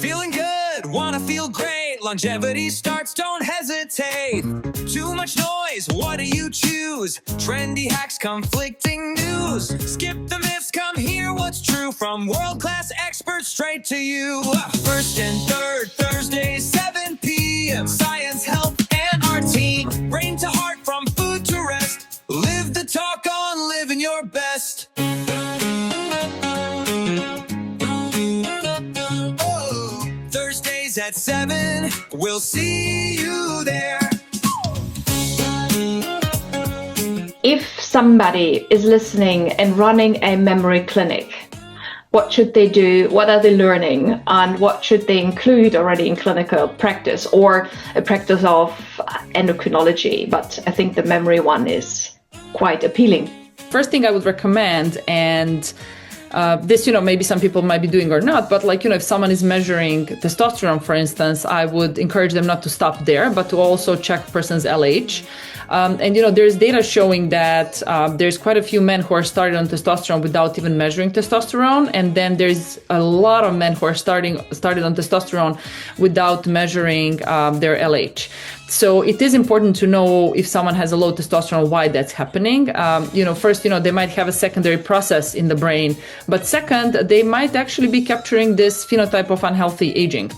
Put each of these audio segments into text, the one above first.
Feeling good, wanna feel great. Longevity starts, don't hesitate. Too much noise, what do you choose? Trendy hacks, conflicting news. Skip the myths, come hear what's true. From world-class experts straight to you. First and third Thursdays, 7 p.m. Science, health, and our team. Brain to heart, from food to rest. Live the talk on living your best. Thursdays at 7, we'll see you there. If somebody is listening and running a memory clinic, what should they do? What are they learning? And what should they include already in clinical practice or a practice of endocrinology? But I think the memory one is quite appealing. First thing I would recommend, and this, maybe some people might be doing or not, but if someone is measuring testosterone, for instance, I would encourage them not to stop there, but to also check person's LH. There's data showing that there's quite a few men who are started on testosterone without even measuring testosterone. And then there's a lot of men who are started on testosterone without measuring their LH. So it is important to know if someone has a low testosterone, why that's happening. First, they might have a secondary process in the brain, but second, they might actually be capturing this phenotype of unhealthy aging.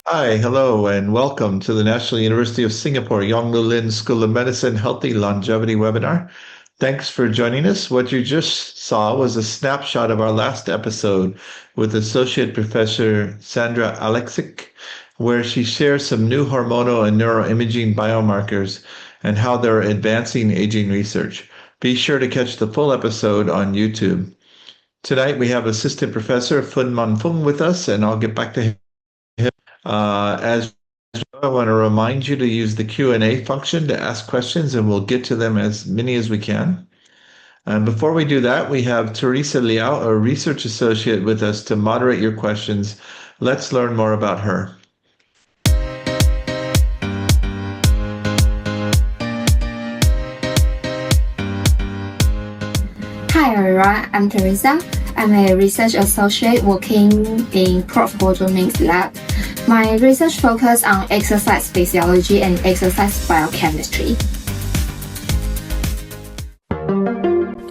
Hi, hello, and welcome to the National University of Singapore Yongloo Lin School of Medicine Healthy Longevity webinar. Thanks for joining us. What you just saw was a snapshot of our last episode with Associate Professor Sandra Alexic, where she shares some new hormonal and neuroimaging biomarkers and how they're advancing aging research. Be sure to catch the full episode on YouTube. Tonight we have Assistant Professor Fung with us, and I'll get back to him. As I want to remind you to use the Q&A function to ask questions, and we'll get to them as many as we can. And before we do that, we have Teresa Liao, a research associate, with us to moderate your questions. Let's learn more about her. Hi everyone, I'm Teresa. I'm a research associate working in Prof Brian's lab. My research focuses on exercise physiology and exercise biochemistry.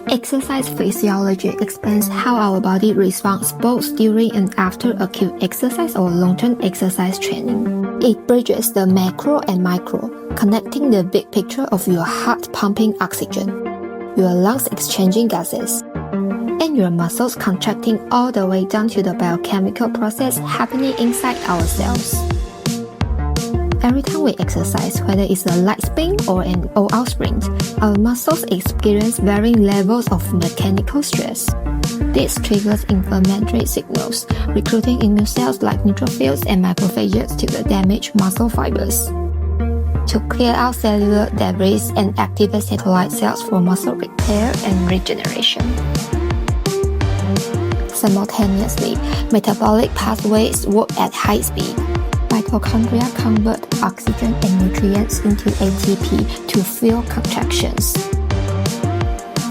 Exercise physiology explains how our body responds both during and after acute exercise or long-term exercise training. It bridges the macro and micro, connecting the big picture of your heart pumping oxygen, your lungs exchanging gases, and your muscles contracting all the way down to the biochemical process happening inside our cells. Every time we exercise, whether it's a light sprint or an all-out sprint, our muscles experience varying levels of mechanical stress. This triggers inflammatory signals, recruiting immune cells like neutrophils and macrophages to the damaged muscle fibers, to clear out cellular debris and activate satellite cells for muscle repair and regeneration. Simultaneously, metabolic pathways work at high speed. Mitochondria convert oxygen and nutrients into ATP to fuel contractions.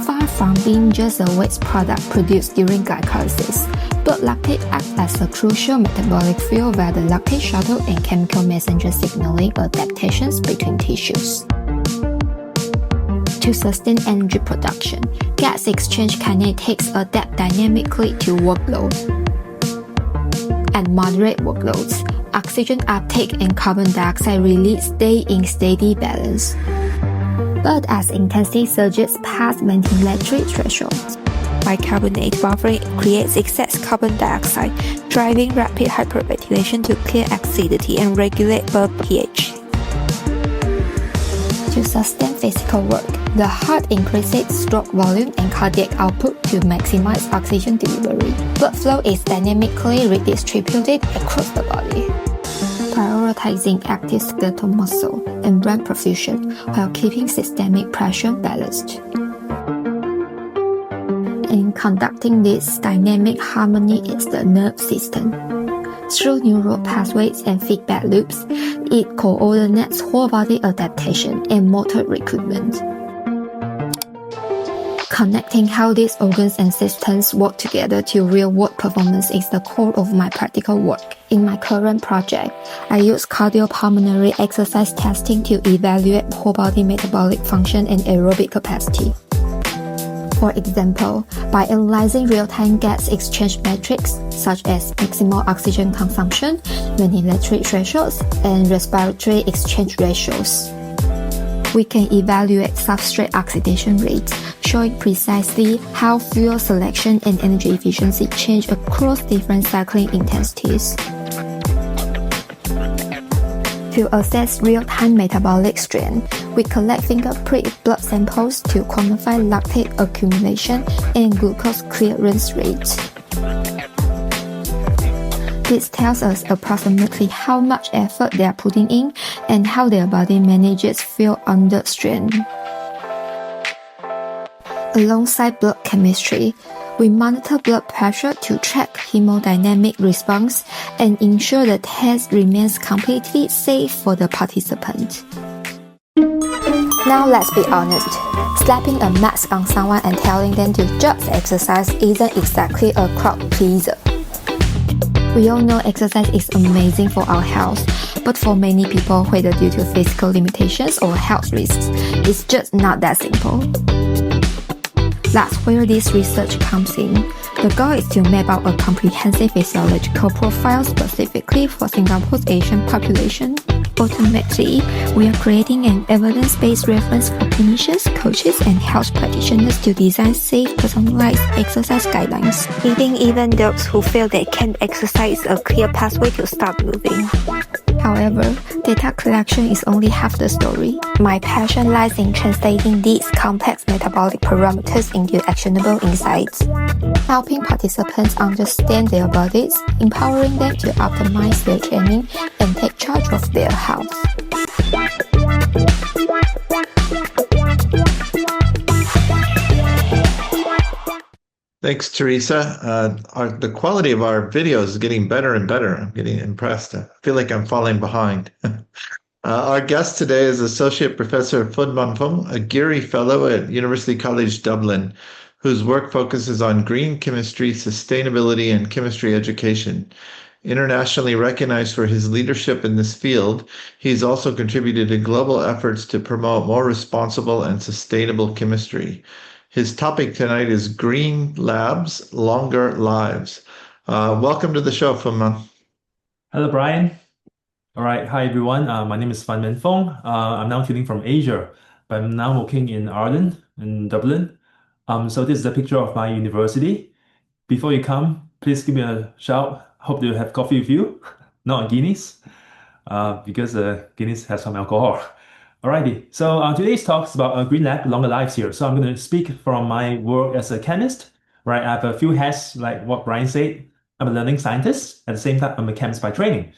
Far from being just a waste product produced during glycolysis, blood lactate acts as a crucial metabolic fuel via the lactate shuttle and chemical messenger signaling adaptations between tissues. To sustain energy production, gas exchange kinetics adapt dynamically to workload. At moderate workloads, oxygen uptake and carbon dioxide release stay in steady balance. But as intensity surges past ventilatory thresholds, bicarbonate buffering creates excess carbon dioxide, driving rapid hyperventilation to clear acidity and regulate blood pH. To sustain physical work, the heart increases stroke volume and cardiac output to maximize oxygen delivery. Blood flow is dynamically redistributed across the body, prioritizing active skeletal muscle and brain perfusion while keeping systemic pressure balanced. In conducting this dynamic harmony is the nerve system. Through neural pathways and feedback loops, it coordinates whole body adaptation and motor recruitment. Connecting how these organs and systems work together to real-world performance is the core of my practical work. In my current project, I use cardiopulmonary exercise testing to evaluate whole body metabolic function and aerobic capacity. For example, by analyzing real-time gas exchange metrics such as maximal oxygen consumption, ventilatory thresholds, and respiratory exchange ratios. We can evaluate substrate oxidation rates, showing precisely how fuel selection and energy efficiency change across different cycling intensities. To assess real-time metabolic strain, we collect finger-prick blood samples to quantify lactate accumulation and glucose clearance rates. This tells us approximately how much effort they are putting in and how their body manages fuel under strain. Alongside blood chemistry, we monitor blood pressure to track hemodynamic response and ensure the test remains completely safe for the participant. Now let's be honest, slapping a mask on someone and telling them to just exercise isn't exactly a crowd pleaser. We all know exercise is amazing for our health, but for many people, whether due to physical limitations or health risks, it's just not that simple. That's where this research comes in. The goal is to map out a comprehensive physiological profile specifically for Singapore's Asian population. Ultimately, we are creating an evidence-based reference for clinicians, coaches, and health practitioners to design safe, personalized exercise guidelines, giving even those who feel they can't exercise a clear pathway to start moving. However, data collection is only half the story. My passion lies in translating these complex metabolic parameters into actionable insights, helping participants understand their bodies, empowering them to optimize their training and take charge of their health. Thanks, Teresa. The quality of our videos is getting better and better. I'm getting impressed. I feel like I'm falling behind. Our guest today is Associate Professor Fung, a Geary Fellow at University College Dublin, whose work focuses on green chemistry, sustainability, and chemistry education. Internationally recognized for his leadership in this field, he's also contributed to global efforts to promote more responsible and sustainable chemistry. His topic tonight is Green Labs, Longer Lives. Welcome to the show, Fung. Hello, Brian. All right. Hi, everyone. My name is Fung. I'm now tuning from Asia, but I'm now working in Ireland, in Dublin. So this is a picture of my university. Before you come, please give me a shout. Hope you have coffee with you, not a Guinness, because Guinness has some alcohol. Alrighty, so today's talk is about Green Lab, Longer Lives here. So I'm going to speak from my work as a chemist, right? I have a few hats, like what Brian said. I'm a learning scientist. At the same time, I'm a chemist by training.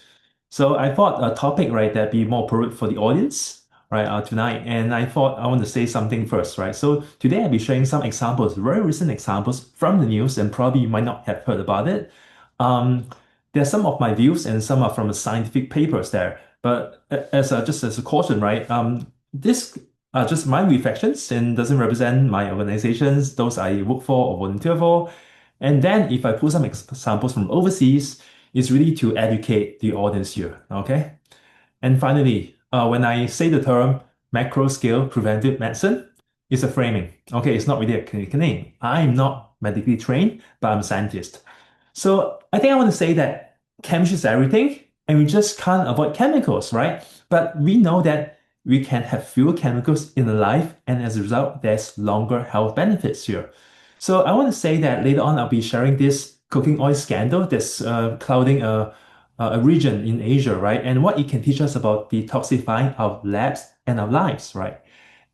So I thought a topic, right, that'd be more appropriate for the audience, right, tonight. And I thought I want to say something first, right? So today I'll be sharing some examples, very recent examples from the news, and probably you might not have heard about it. There's some of my views and some are from the scientific papers there. But just as a caution, right? This are just my reflections and doesn't represent my organizations, those I work for or volunteer for. And then if I pull some examples from overseas, it's really to educate the audience here, okay? And finally, when I say the term macro-scale preventive medicine, it's a framing, okay? It's not really a clinical name. I'm not medically trained, but I'm a scientist. So I think I want to say that chemistry is everything, and we just can't avoid chemicals, right? But we know that we can have fewer chemicals in the life, and as a result, there's longer health benefits here. So I want to say that later on, I'll be sharing this cooking oil scandal that's clouding a region in Asia, right? And what it can teach us about detoxifying our labs and our lives, right?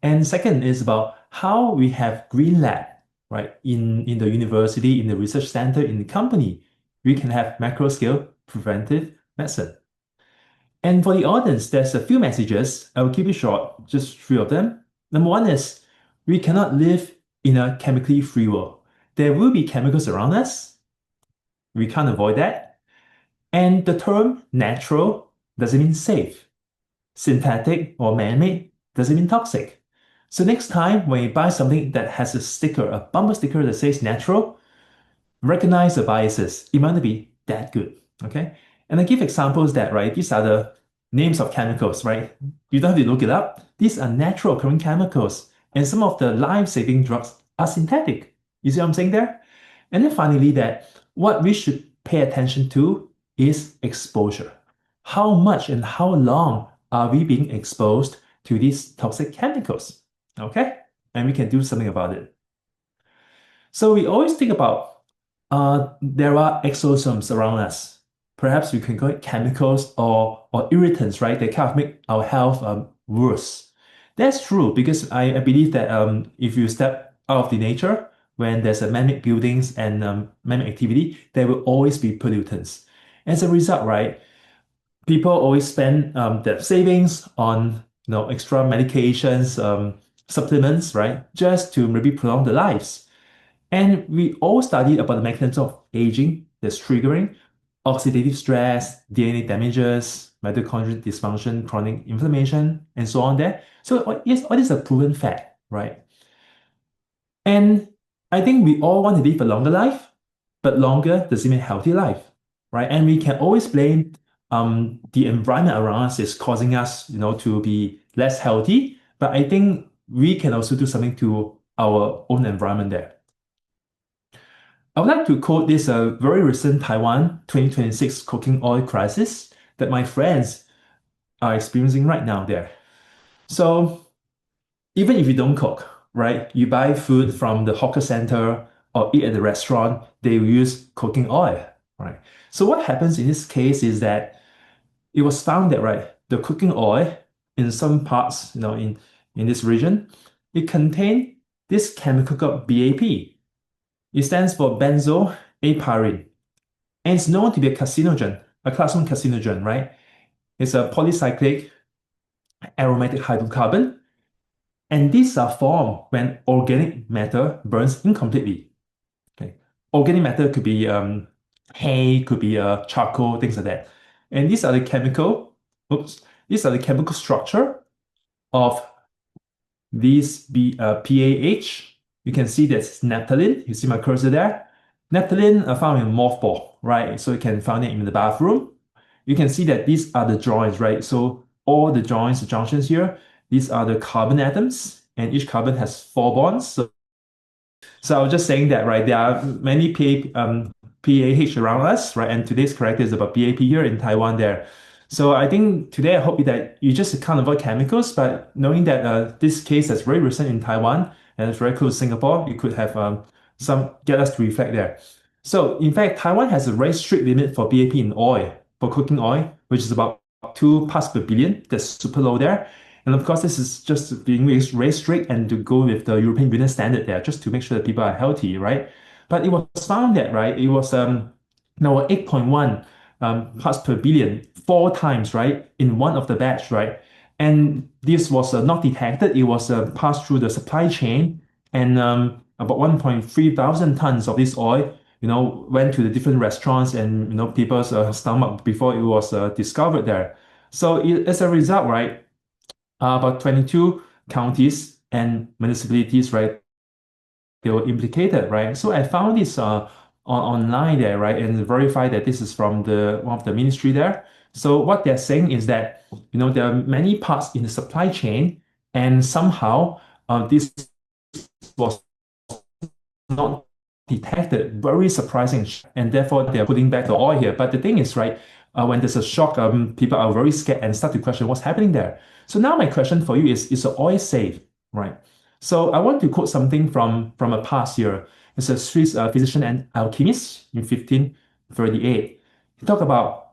And second is about how we have green lab, right? In the university, in the research center, in the company, we can have macro scale preventive medicine. And for the audience, there's a few messages. I will keep it short, just 3 of them. Number 1 is we cannot live in a chemically free world. There will be chemicals around us. We can't avoid that. And the term natural doesn't mean safe. Synthetic or man-made doesn't mean toxic. So next time when you buy something that has a sticker, a bumper sticker that says natural, recognize the biases. It might not be that good. Okay. And I give examples that, right, these are the names of chemicals, right? You don't have to look it up. These are natural occurring chemicals. And some of the life-saving drugs are synthetic. You see what I'm saying there? And then finally, that what we should pay attention to is exposure. How much and how long are we being exposed to these toxic chemicals? Okay? And we can do something about it. So we always think about there are exosomes around us. Perhaps we can call it chemicals or irritants, right? They kind of make our health worse. That's true because I believe that if you step out of the nature, when there's a man-made buildings and man-made activity, there will always be pollutants. As a result, right, people always spend their savings on extra medications, supplements, right, just to maybe prolong their lives. And we all studied about the mechanism of aging that's triggering oxidative stress, DNA damages, mitochondrial dysfunction, chronic inflammation, and so on there. So yes, all this is a proven fact, right? And I think we all want to live a longer life, but longer doesn't mean healthy life, right? And we can always blame the environment around us is causing us, to be less healthy. But I think we can also do something to our own environment there. I would like to quote this very recent Taiwan 2026 cooking oil crisis that my friends are experiencing right now there. So even if you don't cook, right, you buy food from the hawker center or eat at the restaurant, they will use cooking oil, right? So what happens in this case is that it was found that, right, the cooking oil in some parts, in this region, it contained this chemical called BAP. It stands for benzoapyrene. And it's known to be a carcinogen, a class 1 carcinogen, right? It's a polycyclic aromatic hydrocarbon. And these are formed when organic matter burns incompletely. Okay. Organic matter could be hay, could be charcoal, things like that. And these are the chemical structure of these PAH. You can see that's naphthalene. You see my cursor there. Naphthalene are found in mothball, right? So you can find it in the bathroom. You can see that these are the joints, right? So all the joints, the junctions here, these are the carbon atoms, and each carbon has 4 bonds. So I was just saying that, right? There are many PAH around us, right? And today's character is about BAP here in Taiwan there. So I think today I hope that you just can't avoid chemicals, but knowing that this case is very recent in Taiwan, and it's very close to Singapore, you could have get us to reflect there. So in fact, Taiwan has a very strict limit for BAP in oil, for cooking oil, which is about 2 parts per billion. That's super low there. And of course, this is just being very strict and to go with the European Union standard there, just to make sure that people are healthy, right? But it was found that, right, it was 8.1 parts per billion, 4 times, right, in one of the batch, right? And this was not detected. It was passed through the supply chain, and about 1.3 thousand tons of this oil, went to the different restaurants and people's stomach before it was discovered there. So as a result, right, about 22 counties and municipalities, right, they were implicated, right? So I found this online there, right, and verified that this is from one of the ministry there. So what they're saying is that there are many parts in the supply chain, and somehow this was not detected. Very surprising, and therefore they're putting back the oil here. But the thing is, right, when there's a shock, people are very scared and start to question what's happening there. So now my question for you is the oil safe, right? So I want to quote something from a past year. It's a Swiss physician and alchemist in 1538. He talked about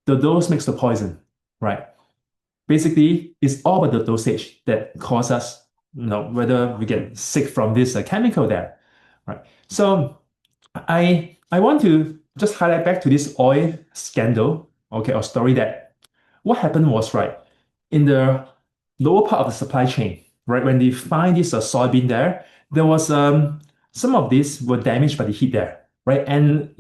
the dose makes the poison, right? Basically, it's all about the dosage that causes us, whether we get sick from this chemical there, right? So I want to just highlight back to this oil scandal, okay, or story that what happened was, right, in the lower part of the supply chain, right, when they find this soybean there was some of these were damaged by the heat there, right? And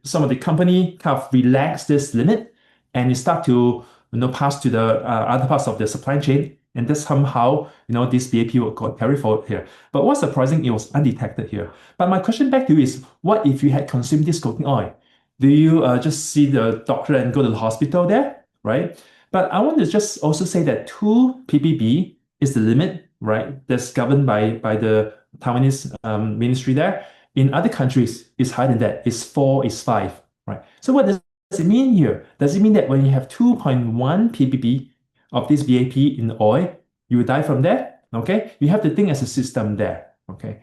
some of the company kind of relaxed this limit, and it start to pass to the other parts of the supply chain, And that's somehow, this BAP will carry forward here. But what's surprising, it was undetected here. But my question back to you is, what if you had consumed this cooking oil? Do you just see the doctor and go to the hospital there, right? But I want to just also say that 2 ppb is the limit, right? That's governed by the Taiwanese ministry there. In other countries, it's higher than that. It's 4, it's 5, right? So what does it mean here? Does it mean that when you have 2.1 ppb of this BAP in the oil, you will die from that? Okay, you have to think as a system there. Okay,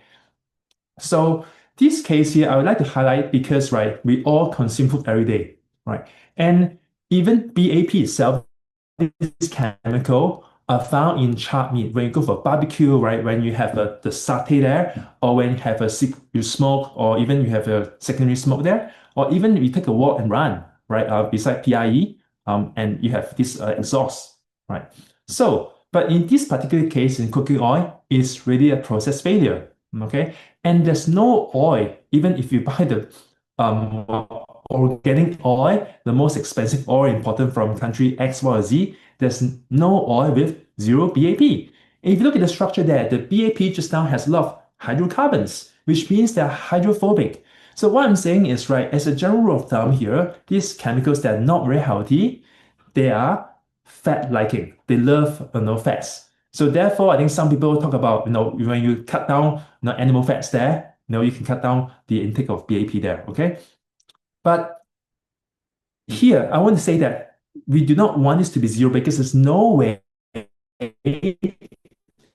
so this case here, I would like to highlight because, right, we all consume food every day, right? And even BAP itself, this chemical are found in charred meat. When you go for barbecue, right, when you have the satay there, or when you have you smoke, or even you have a secondary smoke there, or even you take a walk and run, right, beside PIE, and you have this exhaust, right? So, but in this particular case in cooking oil, it's really a process failure, okay? And there's no oil, even if you buy the organic oil, the most expensive oil imported from country X, Y, or Z, there's no oil with 0 BAP. If you look at the structure there, the BAP just now has a lot of hydrocarbons, which means they're hydrophobic. So what I'm saying is, right, as a general rule of thumb here, these chemicals that are not very healthy, they are fat-liking. They love fats. So therefore, I think some people talk about, when you cut down animal fats there, you can cut down the intake of BAP there, okay? But here, I want to say that we do not want this to be 0 because there's no way to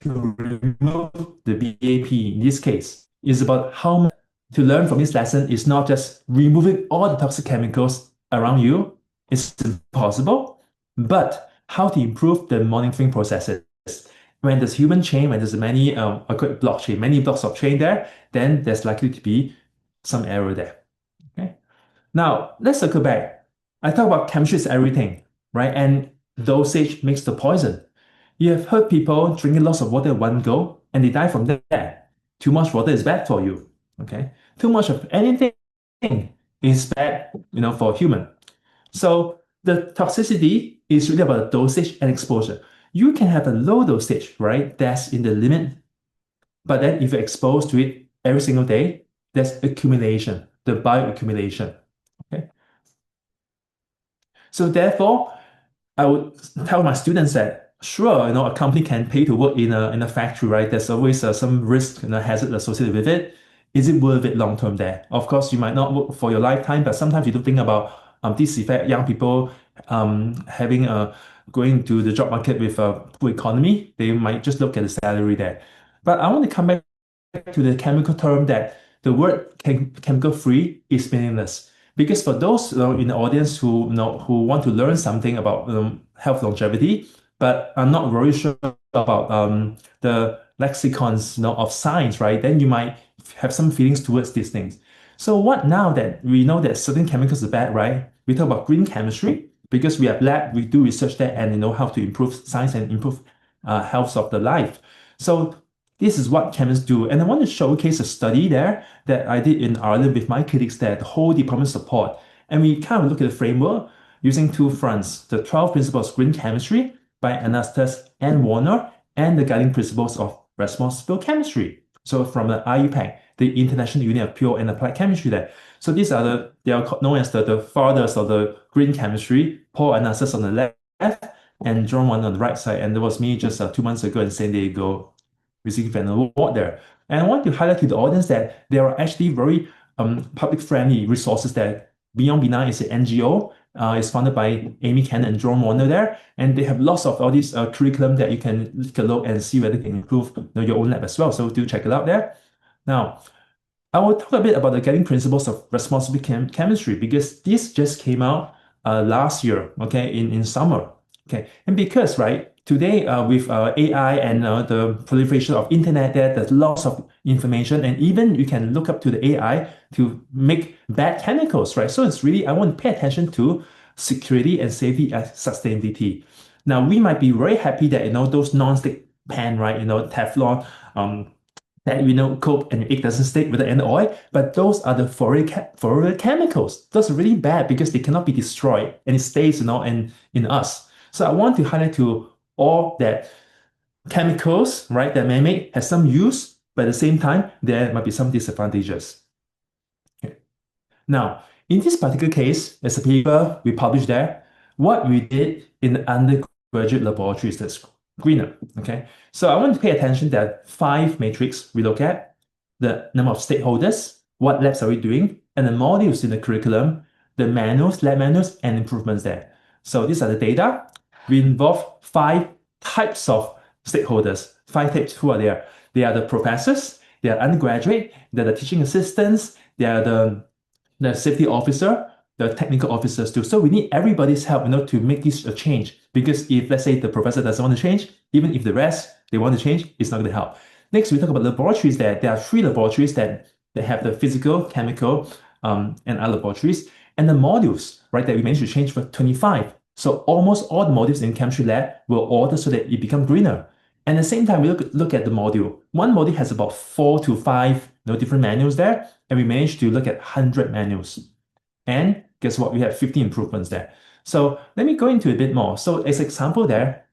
remove the BAP in this case. It's about how much to learn from this lesson is not just removing all the toxic chemicals around you. It's impossible, but how to improve the monitoring processes. When there's human chain, when there's many blockchain, many blocks of chain there, then there's likely to be some error there. Okay. Now let's circle back. I talk about chemistry is everything, right? And dosage makes the poison. You have heard people drinking lots of water at one go, and they die from that. Too much water is bad for you. Okay. Too much of anything is bad, for human. So the toxicity is really about the dosage and exposure. You can have a low dosage, right? That's in the limit. But then if you're exposed to it every single day, there's accumulation, the bioaccumulation. Okay. So therefore, I would tell my students that sure, a company can pay to work in a factory, right? There's always some risk and hazard associated with it. Is it worth it long term there? Of course, you might not work for your lifetime, but sometimes you do think about this effect, young people having going to the job market with a poor economy, they might just look at the salary there. But I want to come back to the chemical term that the word chemical free is meaningless. Because for those in the audience who want to learn something about health longevity, but are not very sure about the lexicons of science, right? Then you might have some feelings towards these things. So what now that we know that certain chemicals are bad, right? We talk about green chemistry because we have lab, we do research there and know how to improve science and improve health of the life. So this is what chemists do. And I want to showcase a study there that I did in Ireland with my colleagues there, the whole department support. And we kind of look at the framework using 2 fronts, the 12 principles of green chemistry by Anastas and Warner, and the guiding principles of responsible chemistry. So from the IUPAC, the International Union of Pure and Applied Chemistry there. So these are they are known as the fathers of the green chemistry, Paul and Anastas on the left, and John Warner on the right side. And there was me just 2 months ago in San Diego receiving an award there. And I want to highlight to the audience that there are actually very public-friendly resources there. Beyond Benign is an NGO. It's founded by Amy Cannon and John Warner there. And they have lots of all these curriculum that you can take a look and see whether you can improve your own lab as well. So do check it out there. Now, I will talk a bit about the guiding principles of responsible chemistry because this just came out last year, okay, in summer. Okay, and because, right, today with AI and the proliferation of internet, there's lots of information, and even you can look up to the AI to make bad chemicals, right? So it's really, I want to pay attention to security and safety and sustainability. Now, we might be very happy that, those non-stick pan, right, Teflon, that, cook and your egg doesn't stick with the end oil, but those are the forever chemicals. Those are really bad because they cannot be destroyed and it stays, in us. So I want to highlight to all that chemicals, right, that may make has some use, but at the same time, there might be some disadvantages. Okay. Now, in this particular case, there's a paper we published there. What we did in the undergraduate laboratory is that's greener. Okay, so I want to pay attention that 5 matrix we look at: the number of stakeholders, what labs are we doing, and the modules in the curriculum, the manuals, lab manuals, and improvements there. So these are the data. We involve 5 types of stakeholders. 5 types. Who are there? They are the professors, they are undergraduate, they're the teaching assistants, they are the safety officer, the technical officers too. So we need everybody's help, to make this a change. Because if, let's say, the professor doesn't want to change, even if the rest, they want to change, it's not going to help. Next, we talk about laboratories there. There are 3 laboratories that have the physical, chemical, and other laboratories. And the modules, right, that we managed to change for 25. So almost all the modules in chemistry lab will order so that it becomes greener. And at the same time, we look at the module. One module has about 4 to 5 different manuals there, and we managed to look at 100 manuals. And guess what? We have 50 improvements there. So let me go into a bit more. So as an example there,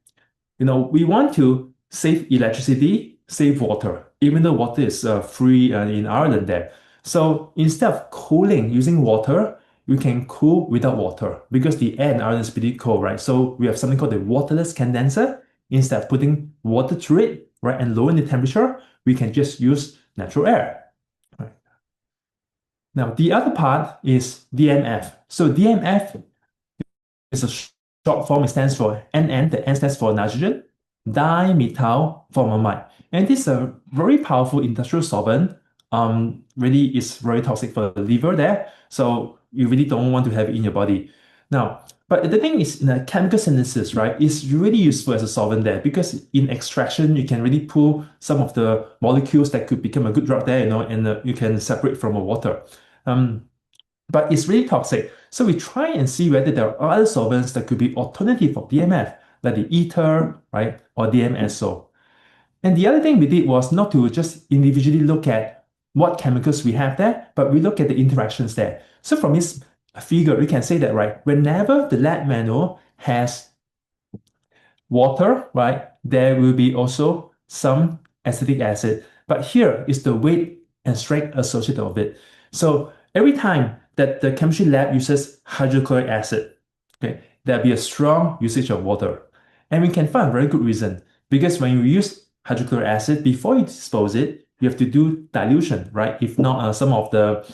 we want to save electricity, save water, even though water is free in Ireland there. So instead of cooling using water, we can cool without water because the air in Ireland is pretty cold, right? So we have something called the waterless condenser. Instead of putting water through it, right, and lowering the temperature, we can just use natural air. Right. Now, the other part is DMF. So DMF is a short form. It stands for NN. The N stands for nitrogen, dimethyl formamide. And this is a very powerful industrial solvent. Really is very toxic for the liver there. So you really don't want to have it in your body. Now, but the thing is, in a chemical synthesis, right, it's really useful as a solvent there because in extraction, you can really pull some of the molecules that could become a good drug there, and you can separate from the water. But it's really toxic. So we try and see whether there are other solvents that could be alternative of DMF, like the ether, right, or DMSO. And the other thing we did was not to just individually look at what chemicals we have there, but we look at the interactions there. So from this figure, we can say that, right, whenever the lab manual has water, right, there will be also some acetic acid. But here is the weight and strength associated with it. So every time that the chemistry lab uses hydrochloric acid, okay, there'll be a strong usage of water. And we can find a very good reason. Because when you use hydrochloric acid, before you dispose it, you have to do dilution, right? If not, some of the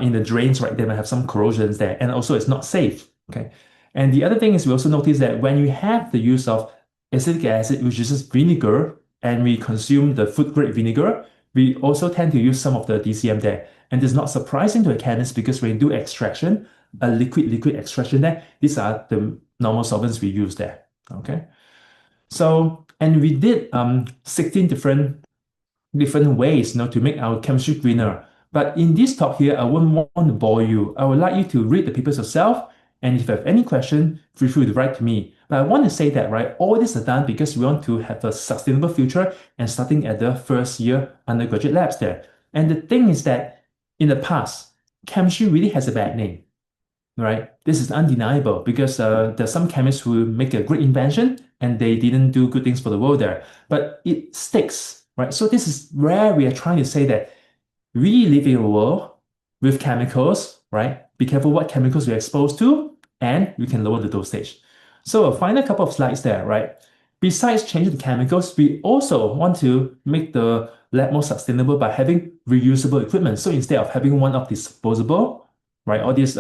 in the drains, right, they might have some corrosions there, and also it's not safe. Okay, and the other thing is we also notice that when you have the use of acetic acid, which is just vinegar, and we consume the food grade vinegar, we also tend to use some of the DCM there. And it's not surprising to a chemist because when you do extraction, a liquid extraction there, these are the normal solvents we use there. Okay, so and we did 16 different ways to make our chemistry greener. But in this talk here, I wouldn't want to bore you. I would like you to read the papers yourself. And if you have any question, feel free to write to me. But I want to say that, right, all this is done because we want to have a sustainable future and starting at the first year undergraduate labs there. And the thing is that in the past, chemistry really has a bad name, right? This is undeniable because there's some chemists who make a great invention and they didn't do good things for the world there. But it sticks, right? So this is where we are trying to say that we live in a world with chemicals, right? Be careful what chemicals you're exposed to, and we can lower the dosage. So a final couple of slides there, right? Besides changing the chemicals, we also want to make the lab more sustainable by having reusable equipment. So instead of having one-off disposable, right, all these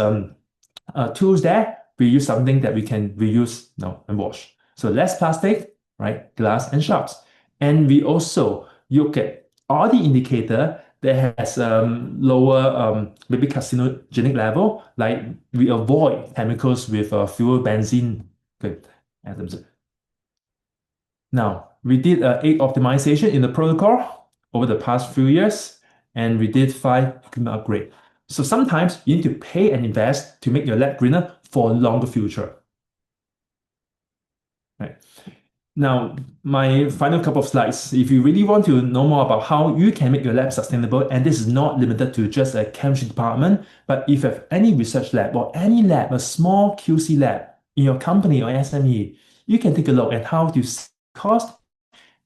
tools there, we use something that we can reuse and wash. So less plastic, right, glass and sharps. And we also look at all the indicator that has lower maybe carcinogenic level, like we avoid chemicals with fuel benzene atoms. Now, we did 8 optimization in the protocol over the past few years, and we did 5 equipment upgrade. So sometimes you need to pay and invest to make your lab greener for a longer future. Right. Now, my final couple of slides, if you really want to know more about how you can make your lab sustainable, and this is not limited to just a chemistry department, but if you have any research lab or any lab, a small QC lab in your company or SME, you can take a look at how to save cost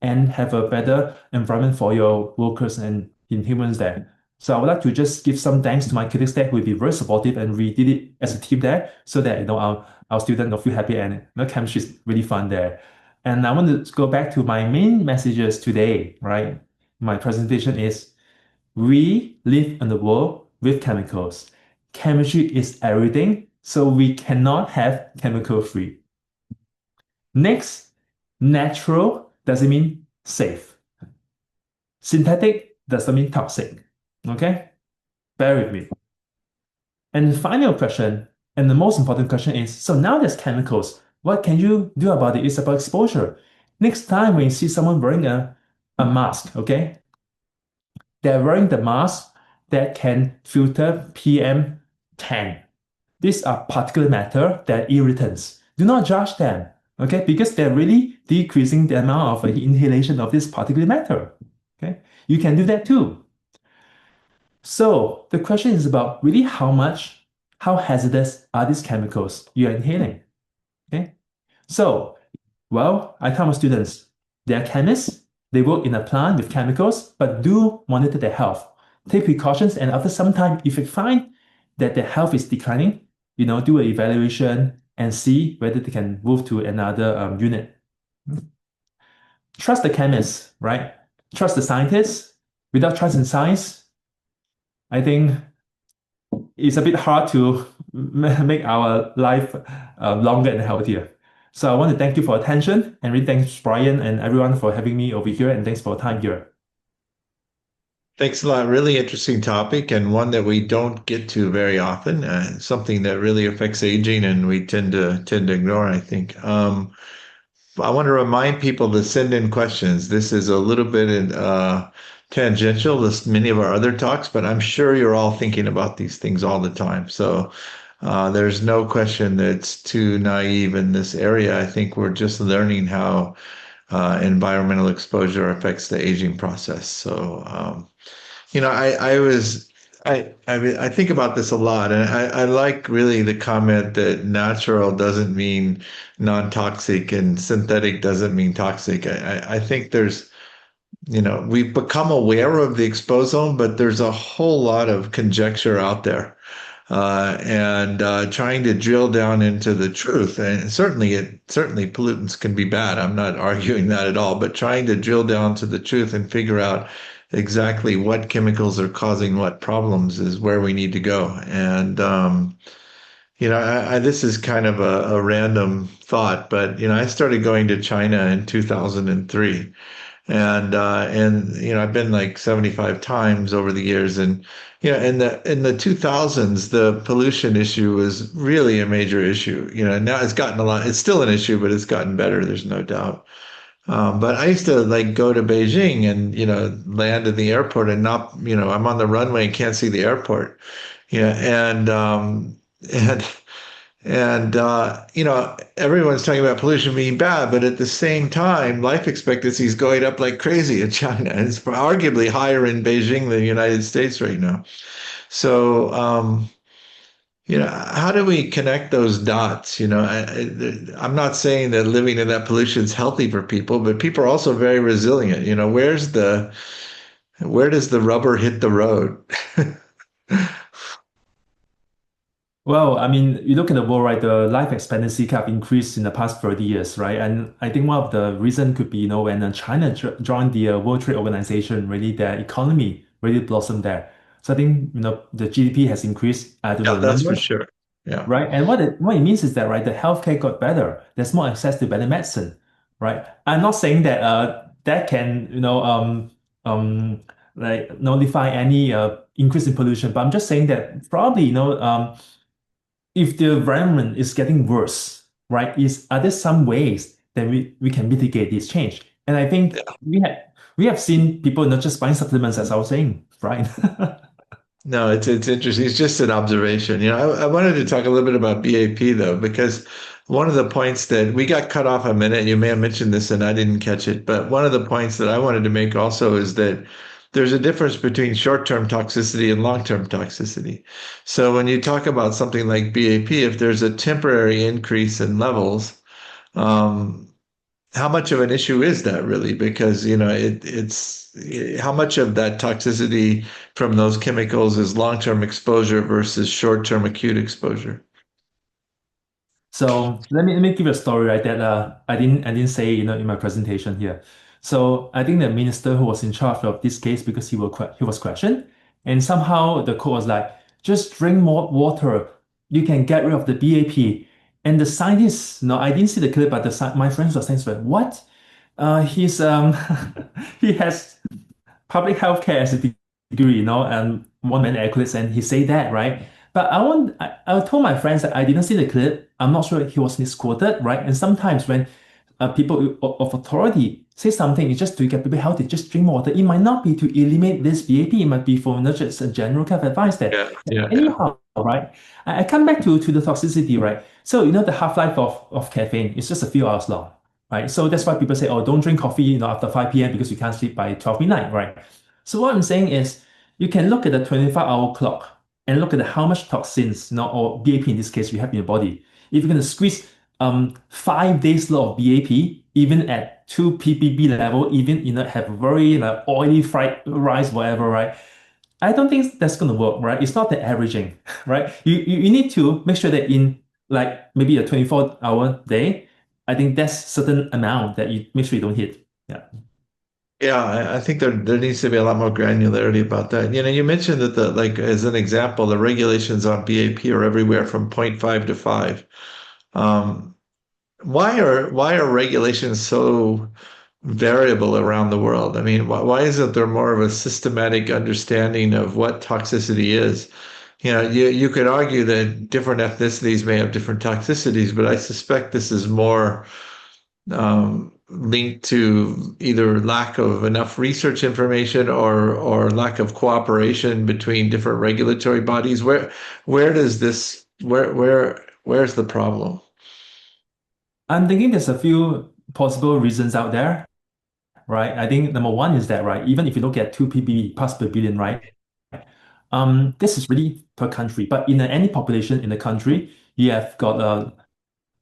and have a better environment for your workers and in humans there. So I would like to just give some thanks to my colleagues there who will be very supportive, and we did it as a team there so that our students will feel happy, and the chemistry is really fun there. And I want to go back to my main messages today, right? My presentation is we live in the world with chemicals. Chemistry is everything, so we cannot have chemical free. Next, natural doesn't mean safe. Synthetic doesn't mean toxic. Okay? Bear with me. And the final question, and the most important question is, so now there's chemicals, what can you do about it? It's about exposure. Next time when you see someone wearing a mask, okay? They're wearing the mask that can filter PM10. These are particulate matter that are irritants. Do not judge them, okay? Because they're really decreasing the amount of inhalation of this particulate matter, okay? You can do that too. So the question is about really how hazardous are these chemicals you're inhaling, okay? So, well, I tell my students, they're chemists, they work in a plant with chemicals, but do monitor their health. Take precautions, and after some time, if you find that their health is declining, do an evaluation and see whether they can move to another unit. Trust the chemists, right? Trust the scientists. Without trust in science, I think it's a bit hard to make our life longer and healthier. So I want to thank you for attention, and really thanks Brian and everyone for having me over here, and thanks for your time here. Thanks a lot. Really interesting topic, and one that we don't get to very often. Something that really affects aging, and we tend to ignore, I think. I want to remind people to send in questions. This is a little bit tangential to many of our other talks, but I'm sure you're all thinking about these things all the time. So there's no question that's too naive in this area. I think we're just learning how environmental exposure affects the aging process. So, I think about this a lot, and I like really the comment that natural doesn't mean non-toxic and synthetic doesn't mean toxic. I think there's, we've become aware of the exposome, but there's a whole lot of conjecture out there. And trying to drill down into the truth, and certainly pollutants can be bad. I'm not arguing that at all, but trying to drill down to the truth and figure out exactly what chemicals are causing what problems is where we need to go. And this is kind of a random thought, but I started going to China in 2003. And I've been like 75 times over the years, and in the 2000s the pollution issue was really a major issue. Now it's gotten it's still an issue, but it's gotten better, there's no doubt. But I used to go to Beijing and land in the airport and not I'm on the runway and can't see the airport, and everyone's talking about pollution being bad, but at the same time, life expectancy is going up like crazy in China. It's arguably higher in Beijing than the United States right now. So, how do we connect those dots? I'm not saying that living in that pollution is healthy for people, but people are also very resilient. Where does the rubber hit the road? Well, I mean, you look at the world, right? The life expectancy have increased in the past 30 years, right? And I think one of the reason could be, when China joined the World Trade Organization, really their economy really blossomed there. So I think, the GDP has increased. I don't know the that's for numbers, sure. Yeah. right? And what it means is that, right, the healthcare got better. There's more access to better medicine, right? I'm not saying that that can, nullify any increase in pollution, but I'm just saying that probably, if the environment is getting worse, right, are there some ways that we can mitigate this change? And I think we have seen people not just buying supplements, as I was saying, right? No, it's interesting. It's just an observation. I wanted to talk a little bit about BAP though, because one of the points that we got cut off a minute, you may have mentioned this and I didn't catch it, but one of the points that I wanted to make also is that there's a difference between short-term toxicity and long-term toxicity. So when you talk about something like BAP, if there's a temporary increase in levels, How much of an issue is that really? Because, it's how much of that toxicity from those chemicals is long-term exposure versus short-term acute exposure? So let me give you a story, right? That I didn't say in my presentation here. So I think the minister who was in charge of this case, because he was questioned, and somehow the court was like, just drink more water, you can get rid of the BAP. And the scientists, no, I didn't see the clip, but my friends were saying, what? He's he has public healthcare as a degree, and one man accolades, and he say that, right? But I told my friends that I didn't see the clip. I'm not sure he was misquoted, right? And sometimes when people of authority say something, it's just to get people healthy, just drink more water. It might not be to eliminate this BAP. It might be for not just a general kind of advice there. Yeah. Anyhow, right? I come back to the toxicity, right? So the half-life of caffeine is just a few hours long, right? So that's why people say, oh, don't drink coffee, after 5 p.m. because you can't sleep by 12 midnight, right? So what I'm saying is you can look at the 24-hour clock and look at how much toxins, or BAP in this case, you have in your body. If you're going to squeeze 5 days low of BAP, even at 2 ppb level, even have very oily fried rice, whatever, right? I don't think that's going to work, right? It's not the averaging, right? You need to make sure that in maybe a 24-hour day, I think that's certain amount that you make sure you don't hit. Yeah. Yeah, I think there needs to be a lot more granularity about that. You mentioned that as an example, the regulations on BAP are everywhere from zero point 0.5 to 5. Um, why are regulations so variable around the world? I mean, why isn't there more of a systematic understanding of what toxicity is? You could argue that different ethnicities may have different toxicities, but I suspect this is more linked to either lack of enough research information or lack of cooperation between different regulatory bodies. Where's the problem? I'm thinking there's a few possible reasons out there, right? I think number one is that, right, even if you look at 2 ppb parts per billion, right, this is really per country. But in any population in the country, you have got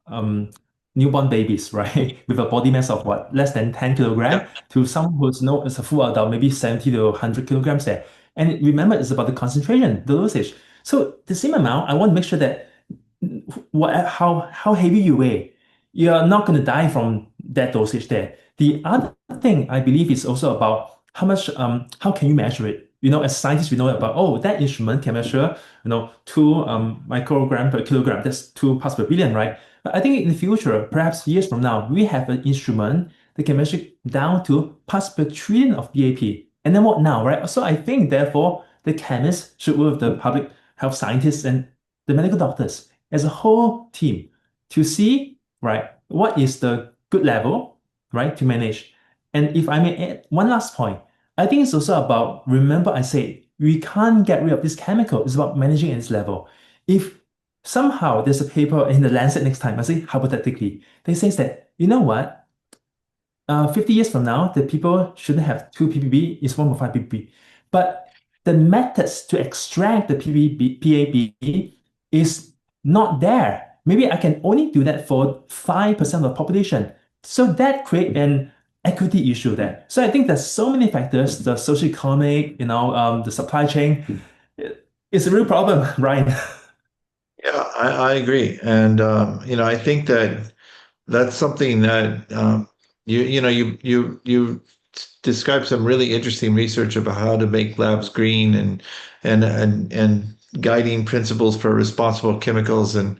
um, newborn babies, right, with a body mass of what, less than 10 kilogram, Yeah. to someone who's known as a full adult, maybe 70 to 100 kilograms there. And remember, it's about the concentration, the dosage. So the same amount, I want to make sure that how heavy you weigh, you're not going to die from that dosage there. The other thing I believe is also about how can you measure it? As scientists, we know about, that instrument can measure, 2 microgram per kilogram. That's 2 parts per billion, right? But I think in the future, perhaps years from now, we have an instrument that can measure down to parts per trillion of BAP. And then what now, right? So I think, therefore, the chemists should work with the public health scientists and the medical doctors as a whole team to see, right, what is the good level, right, to manage. And if I may add one last point, I think it's also about, remember I said, we can't get rid of this chemical. It's about managing its level. If somehow there's a paper in the Lancet next time, I say hypothetically, they say that, you know what, 50 years from now, the people shouldn't have 2 ppb, it's 1.5 ppb. But the methods to extract the PAB is not there. Maybe I can only do that for 5% of the population. So that creates an equity issue there. So I think there's so many factors, the socioeconomic, the supply chain. It's a real problem, Brian. Yeah, I agree. And I think that that's something that you describe some really interesting research about how to make labs green and guiding principles for responsible chemicals, and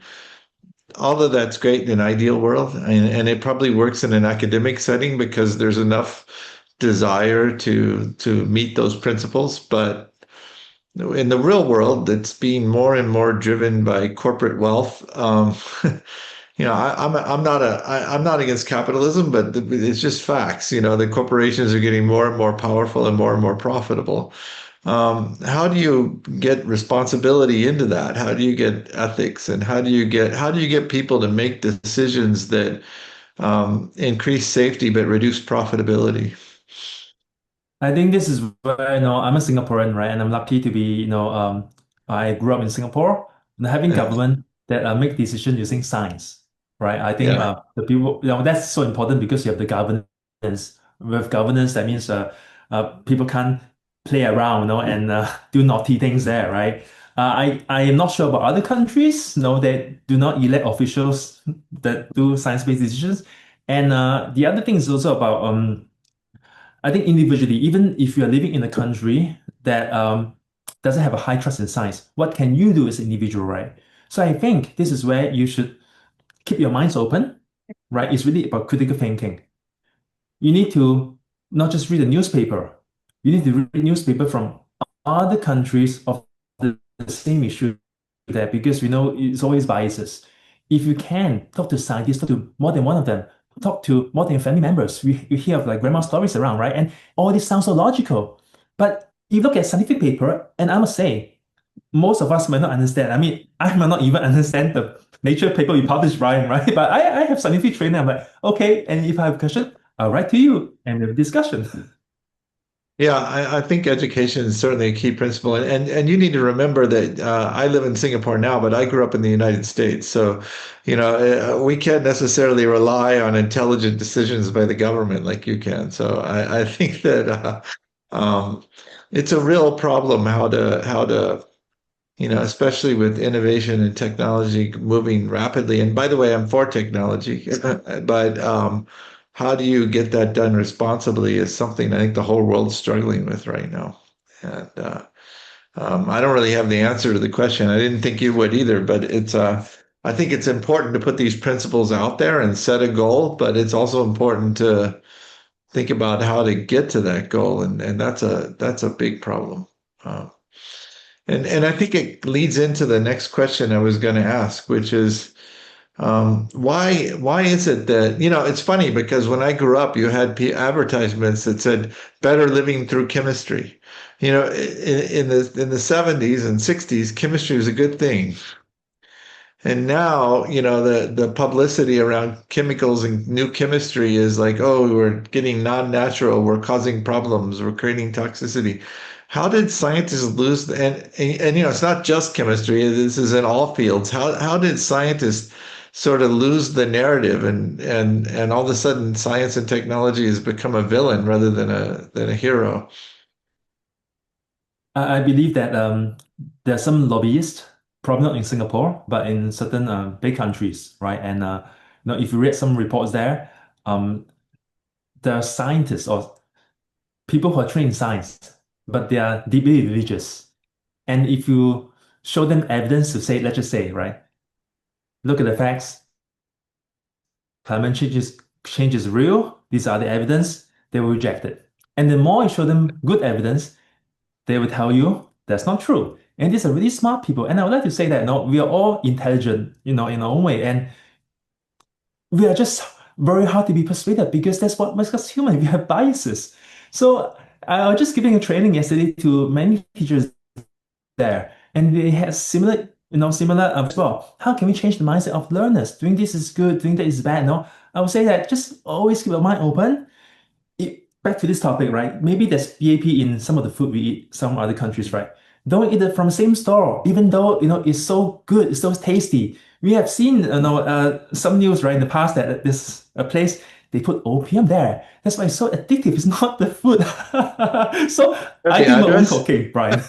all of that's great in an ideal world, and it probably works in an academic setting because there's enough desire to meet those principles. But in the real world, it's being more and more driven by corporate wealth. I'm not against capitalism, but it's just facts. The corporations are getting more and more powerful and more profitable. How do you get responsibility into that? How do you get ethics, and how do you get people to make decisions that increase safety but reduce profitability? I think this is where, I'm a Singaporean, right? And I'm lucky to be, I grew up in Singapore and having Yeah. government that make decisions using science. right? I think Yeah. the people, that's so important because you have the governance. With governance, that means people can't play around, and do naughty things there, right? I am not sure about other countries, that do not elect officials that do science-based decisions. And the other thing is also about I think individually, even if you're living in a country that doesn't have a high trust in science, what can you do as an individual, right? So I think this is where you should keep your minds open, right? It's really about critical thinking. You need to not just read the newspaper. You need to read newspaper from other countries of the same issue there, because we know it's always biases. If you can talk to scientists, talk to more than one of them, talk to more than family members. We hear of like grandma stories around, right? And all this sounds so logical. But you look at scientific paper, and I must say, most of us might not understand. I mean, I might not even understand the nature paper you published, Brian, right? But I have scientific training. I'm like, okay, and if I have a question, I'll write to you and we have a discussion. Yeah, I think education is certainly a key principle, and you need to remember that I live in Singapore now, but I grew up in the United States, so we can't necessarily rely on intelligent decisions by the government like you can. So I think that it's a real problem how to especially with innovation and technology moving rapidly. And by the way, I'm for technology, but how do you get that done responsibly is something I think the whole world's struggling with right now. And I don't really have the answer to the question. I didn't think you would either, but I think it's important to put these principles out there and set a goal, but it's also important to think about how to get to that goal, and that's a big problem. And I think it leads into the next question I was going to ask, which is why is it that it's funny because when I grew up, you had advertisements that said "better living through chemistry." In the 70s and 60s, chemistry was a good thing. And now, the publicity around chemicals and new chemistry is like, oh, we're getting non-natural, we're causing problems, we're creating toxicity. How did scientists lose, and it's not just chemistry, this is in all fields. How did scientists sort of lose the narrative and all of a sudden science and technology has become a villain rather than a hero? I believe that there are some lobbyists, probably not in Singapore, but in certain big countries, right? And if you read some reports there, there are scientists or people who are trained in science, but they are deeply religious. And if you show them evidence to say, let's just say, right, look at the facts, climate change is real, these are the evidence, they will reject it. And the more you show them good evidence, they will tell you that's not true. And these are really smart people. And I would like to say that we are all intelligent, in our own way. And we are just very hard to be persuaded because that's what makes us human. We have biases. So I was just giving a training yesterday to many teachers there, and they had similar as well. How can we change the mindset of learners? Doing this is good, doing that is bad. No, I would say that just always keep your mind open. Back to this topic, right? Maybe there's BAP in some of the food we eat, some other countries, right? Don't eat it from the same store, even though it's so good, it's so tasty. We have seen some news right in the past that there's a place they put opium there. That's why it's so addictive. It's not the food. So I do my own cooking, Brian.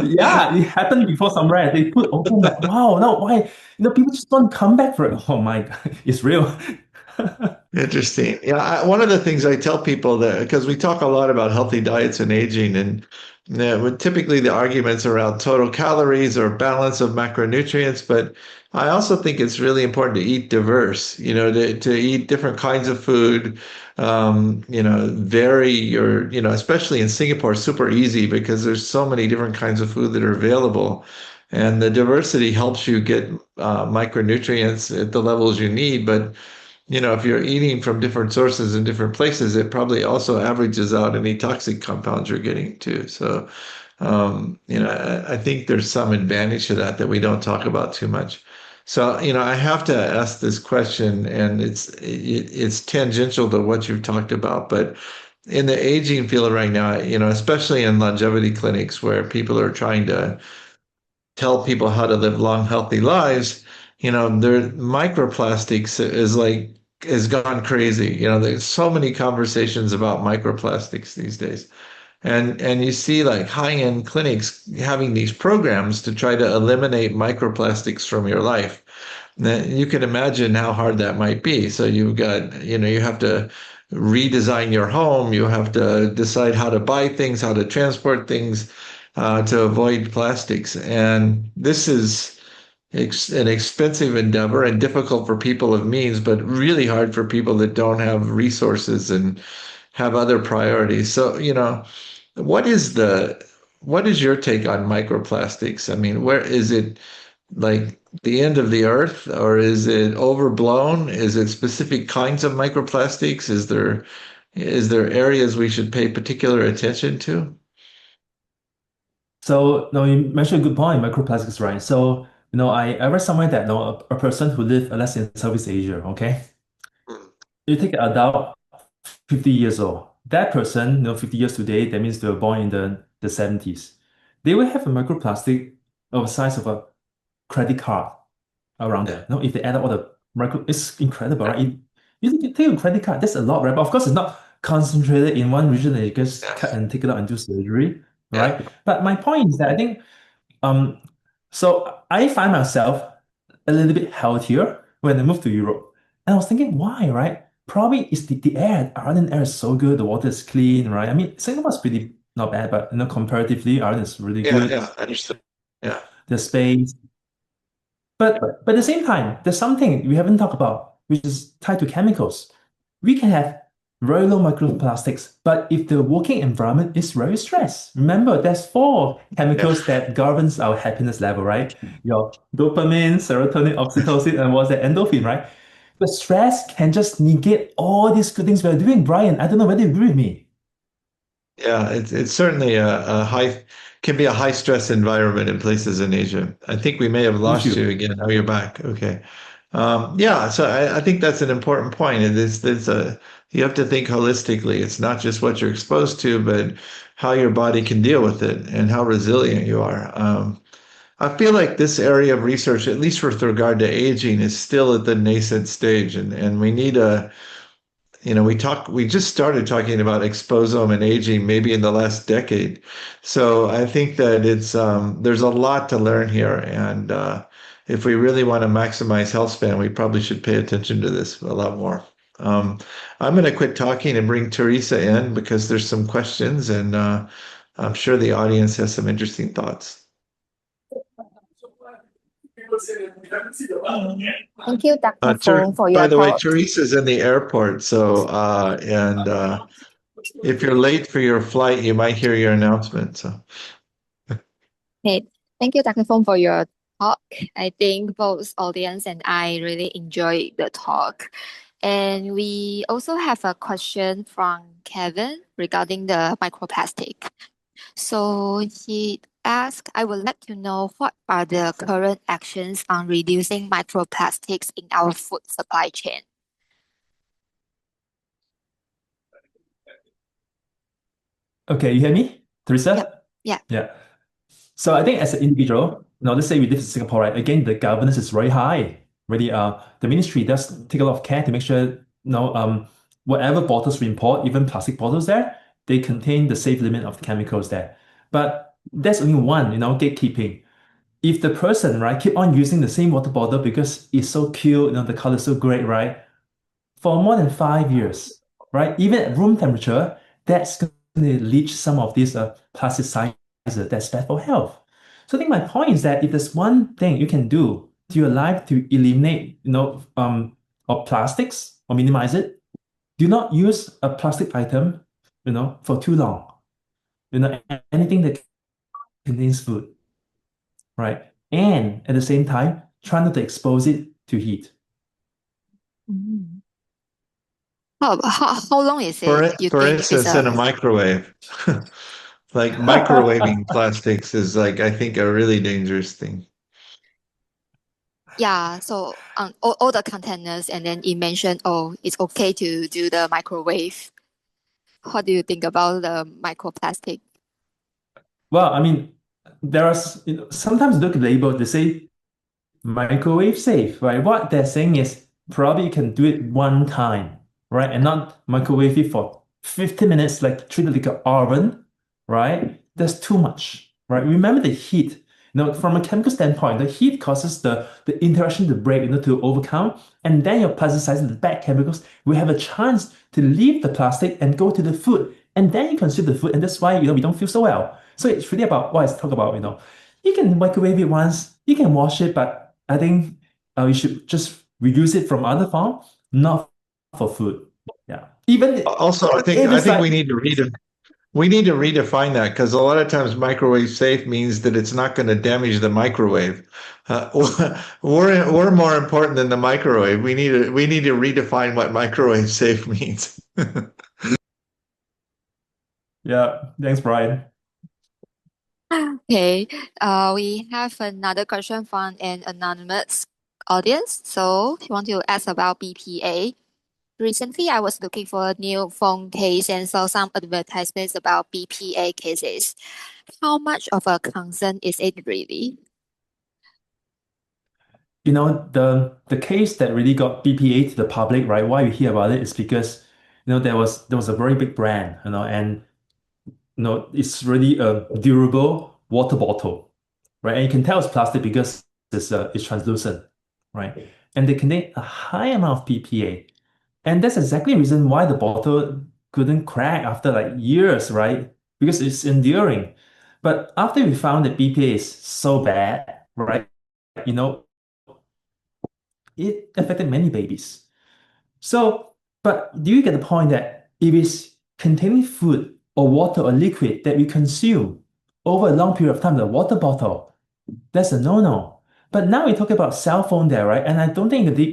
Yeah, it happened before somewhere. They put opium there. Wow, no, why? People just don't come back for it. Oh my God, it's real. Interesting. Yeah, one of the things I tell people that because we talk a lot about healthy diets and aging, and typically the arguments around total calories or balance of macronutrients, but I also think it's really important to eat diverse. To eat different kinds of food. Vary your. Especially in Singapore, super easy because there's so many different kinds of food that are available. And the diversity helps you get micronutrients at the levels you need, but if you're eating from different sources in different places, it probably also averages out any toxic compounds you're getting too. So, I think there's some advantage to that we don't talk about too much. So, I have to ask this question, and it's tangential to what you've talked about, but in the aging field right now, especially in longevity clinics where people are trying to tell people how to live long, healthy lives, Their microplastics has gone crazy. There's so many conversations about microplastics these days. And you see like high-end clinics having these programs to try to eliminate microplastics from your life. Now, you can imagine how hard that might be. So you've got, you have to redesign your home. You have to decide how to buy things, how to transport things, to avoid plastics. And this is an expensive endeavor and difficult for people of means, but really hard for people that don't have resources and have other priorities. So, what is what is your take on microplastics? I mean, where is it, like the end of the earth, or is it overblown? Is it specific kinds of microplastics? Is there areas we should pay particular attention to? So now you mentioned a good point, microplastics, right? So I read somewhere that a person who live, let's say, in Southeast Asia, okay, you take an adult 50 years old. That person, 50 years today, that means they were born in the 70s. They will have a microplastic of the size of a credit card around there. If they add up all the micro, it's incredible, right? You take a credit card, that's a lot, right? But of course, it's not concentrated in one region that you just cut and take it out and do surgery, right? Yeah. But my point is that I think, so I find myself a little bit healthier when I moved to Europe. And I was thinking, why, right? Probably it's the air. Ireland air is so good, the water is clean, right? I mean, Singapore's pretty not bad, but comparatively, Ireland is really good. Yeah, I understand. Yeah. The space. But at the same time, there's something we haven't talked about, which is tied to chemicals. We can have very low microplastics, but if the working environment is very stressed, remember there's 4 chemicals that governs our happiness level, right? Your dopamine, serotonin, oxytocin, and what's that, endorphin, right? But stress can just negate all these good things we're doing. Brian, I don't know whether you agree with me. Yeah, it's certainly can be a high stress environment in places in Asia. I think we may have Would lost you? you again. Oh, you're back. Okay. Yeah, so I think that's an important point. You have to think holistically. It's not just what you're exposed to, but how your body can deal with it and how resilient you are. I feel like this area of research, at least with regard to aging, is still at the nascent stage, and we need we just started talking about exposome and aging maybe in the last decade. So I think that there's a lot to learn here. And if we really want to maximize health span, we probably should pay attention to this a lot more. I'm going to quit talking and bring Teresa in because there's some questions, and I'm sure the audience has some interesting thoughts. Thank you, Dr. Fung, for By your the way, talk. Teresa's in the airport, so if you're late for your flight, you might hear your announcement. So, Okay. Thank you, Dr. Fung, for your talk. I think both audience and I really enjoyed the talk. And we also have a question from Kevin regarding the microplastic. So he asked, I would like to know what are the current actions on reducing microplastics in our food supply chain? Okay, you hear me, Teresa? Yeah. Yeah. So I think as an individual, let's say we live in Singapore, right? Again, the governance is very high. Really, the ministry does take a lot of care to make sure, whatever bottles we import, even plastic bottles there, they contain the safe limit of the chemicals there. But there's only one, gatekeeping. If the person, right, keep on using the same water bottle because it's so cute, the color is so great, right? For more than 5 years, right? Even at room temperature, that's going to leach some of these plasticizer that's bad for health. So I think my point is that if there's one thing you can do to your life to eliminate, of plastics or minimize it, do not use a plastic item, for too long. Anything that contains food, right? And at the same time, try not to expose it to heat. How long is for it you for think is instance, in a microwave, like microwaving plastics is like I think a really dangerous thing. Yeah, so all the containers, and then it mentioned, it's okay to do the microwave. What do you think about the microplastic? Well, I mean, there are sometimes look at the label, they say microwave safe, right? What they're saying is probably you can do it one time, right? And not microwave it for 50 minutes, like treat it like an oven, right? That's too much, right? Remember the heat. From a chemical standpoint, the heat causes the interaction to break, to overcome, and then your plasticizing the bad chemicals will have a chance to leave the plastic and go to the food, and then you consume the food, and that's why we don't feel so well. So it's really about what I talk about. You can microwave it once, you can wash it, but I think you should just reuse it from other form, not for food. Yeah. Even Also, I think we need to redefine that, because a lot of times microwave safe means that it's not going to damage the microwave. We're more important than the microwave. We need to redefine what microwave safe means. Yeah. Thanks, Brian. Okay, we have another question from an anonymous audience. So he want to ask about BPA. Recently, I was looking for a new phone case and saw some advertisements about BPA cases. How much of a concern is it really? The case that really got BPA to the public, right? Why we hear about it is because there was a very big brand, and it's really a durable water bottle, right? And you can tell it's plastic because it's translucent, right? And they contain a high amount of BPA. And that's exactly the reason why the bottle couldn't crack after like years, right? Because it's enduring. But after we found that BPA is so bad, right? It affected many babies. So, but do you get the point that if it's containing food or water or liquid that we consume over a long period of time, the water bottle, that's a no-no. But now we talk about cell phone there, right? And I don't think you can dip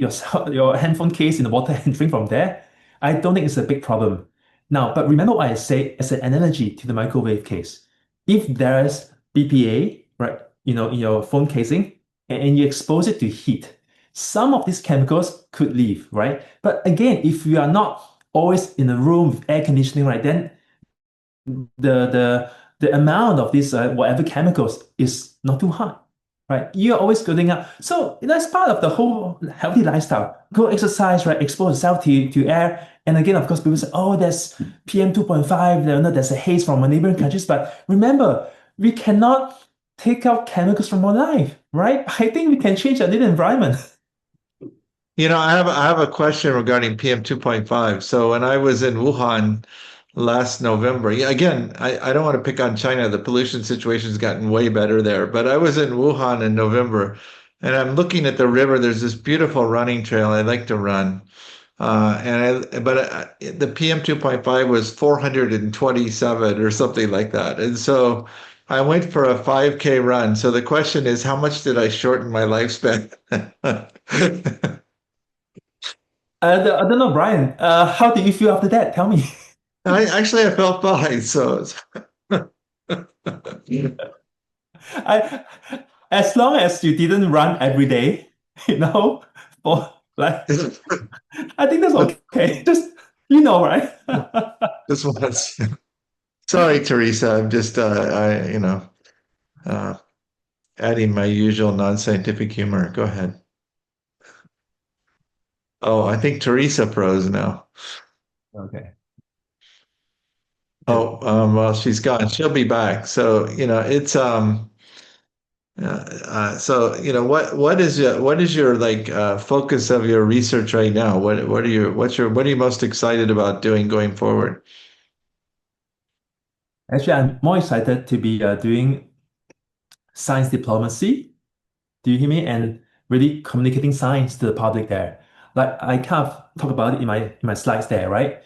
your handphone case in the water and drink from there. I don't think it's a big problem. Now, but remember what I say as an analogy to the microwave case. If there's BPA, right, in your phone casing, and you expose it to heat, some of these chemicals could leave, right? But again, if you are not always in a room with air conditioning, right, then the amount of these whatever chemicals is not too high, right? You're always building up. So that's part of the whole healthy lifestyle. Go exercise, right? Expose yourself to air. And again, of course, people say, oh, there's PM 2.5, there's a haze from neighboring countries. But remember, we cannot take out chemicals from our life, right? I think we can change a little environment. I have a question regarding PM 2.5. So when I was in Wuhan last November, again, I don't want to pick on China. The pollution situation's gotten way better there. But I was in Wuhan in November, and I'm looking at the river. There's this beautiful running trail. I like to run. The PM 2.5 was 427 or something like that. And so I went for a 5K run. So the question is, how much did I shorten my lifespan? I don't know, Brian. How did you feel after that? Tell me. I felt fine. So as long as you didn't run every day, for like, I think that's okay. Just right? Just once. Sorry, Teresa. I'm just adding my usual non-scientific humor. Go ahead. Oh, I think Teresa froze now. Okay. Oh, well, she's gone. She'll be back. So, it's so, what is your like focus of your research right now? What are you most excited about doing going forward? Actually, I'm more excited to be doing science diplomacy. Do you hear me? And really communicating science to the public there. Like I kind of talk about it in my slides there, right?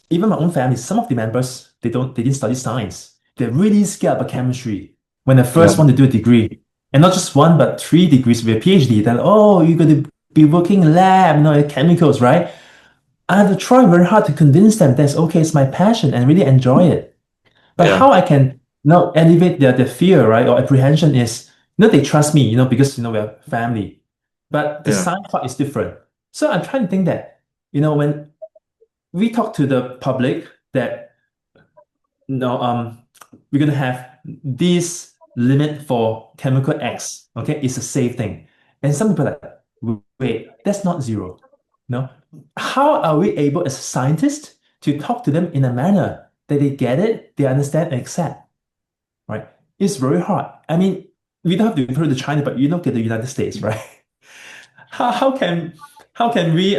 Even my own family, some of the members, they didn't study science. They're really scared about chemistry when they first want to do a degree. And not just one, but 3 degrees with a PhD. Then, oh, you're going to be working in lab, chemicals, right? I have to try very hard to convince them that's okay, it's my passion and really enjoy it. But how I can elevate their fear, right, or apprehension is, they trust me, because, we're family. But the science part is different. So I'm trying to think that, when we talk to the public that, we're going to have this limit for chemical X, okay? It's a safe thing. And some people are like, wait, that's not zero. No. How are we able as scientists to talk to them in a manner that they get it, they understand, and accept? Right? It's very hard. I mean, we don't have to refer to China, but you look at the United States, right? How can we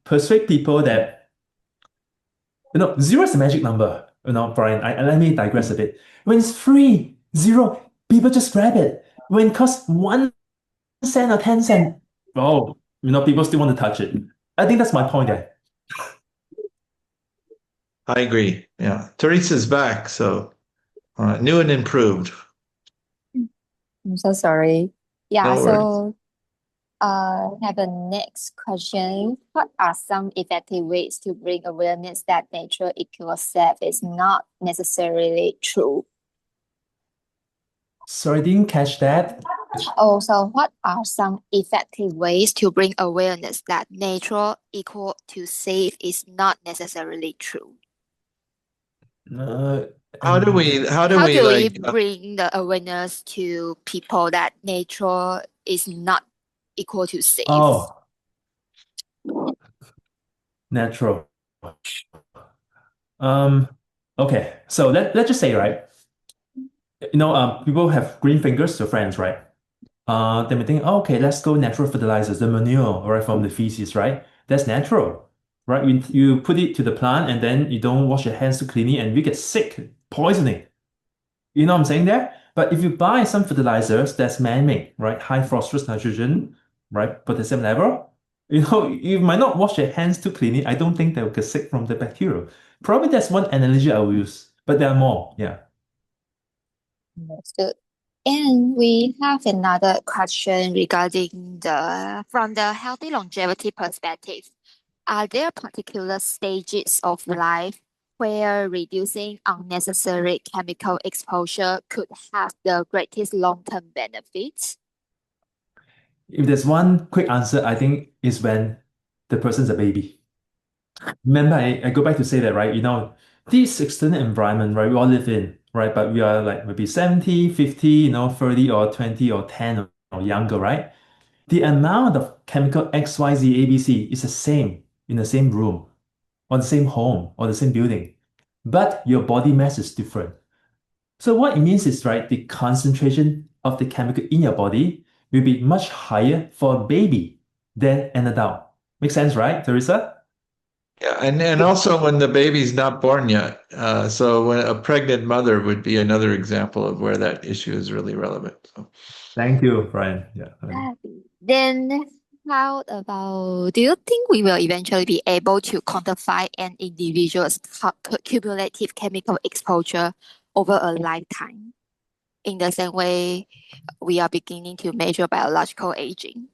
persuade people that zero is a magic number? Brian, let me digress a bit. When it's free, zero, people just grab it. When it costs 1 cent or 10 cent, oh, people still want to touch it. I think that's my point there. I agree. Yeah. Teresa's back, so new and improved. I'm so sorry. Yeah, No worries. have a next question. What are some effective ways to bring awareness that nature equals self is not necessarily true? Sorry, I didn't catch that. Also, what are some effective ways to bring awareness that nature equal to safe is not necessarily true? How do we How do we like bring the awareness to people that nature is not equal to safe? Natural. Okay, so let's just say, right? People have green fingers to friends, right? They may think, oh, okay, let's go natural fertilizers, the manure, right, from the feces, right? That's natural, right? You put it to the plant and then you don't wash your hands too cleanly and we get sick, poisoning. You know what I'm saying there? But if you buy some fertilizers that's man-made, right? High phosphorus nitrogen, right? Potassium level, you might not wash your hands too cleanly. I don't think they'll get sick from the bacteria. Probably that's one analogy I will use, but there are more, yeah. Understood. And we have another question regarding from the healthy longevity perspective. Are there particular stages of life where reducing unnecessary chemical exposure could have the greatest long-term benefits? If there's one quick answer, I think is when the person's a baby. Remember, I go back to say that, right? This external environment, right, we all live in, right? But we are like maybe 70, 50, 30 or 20 or 10 or younger, right? The amount of chemical X, Y, Z, A, B, C is the same in the same room or the same home or the same building. But your body mass is different. So what it means is, right, the concentration of the chemical in your body will be much higher for a baby than an adult. Makes sense, right, Teresa? Yeah, and also when the baby's not born yet. So when a pregnant mother would be another example of where that issue is really relevant. So. Thank you, Brian. Yeah. Then how about, do you think we will eventually be able to quantify an individual's cumulative chemical exposure over a lifetime in the same way we are beginning to measure biological aging?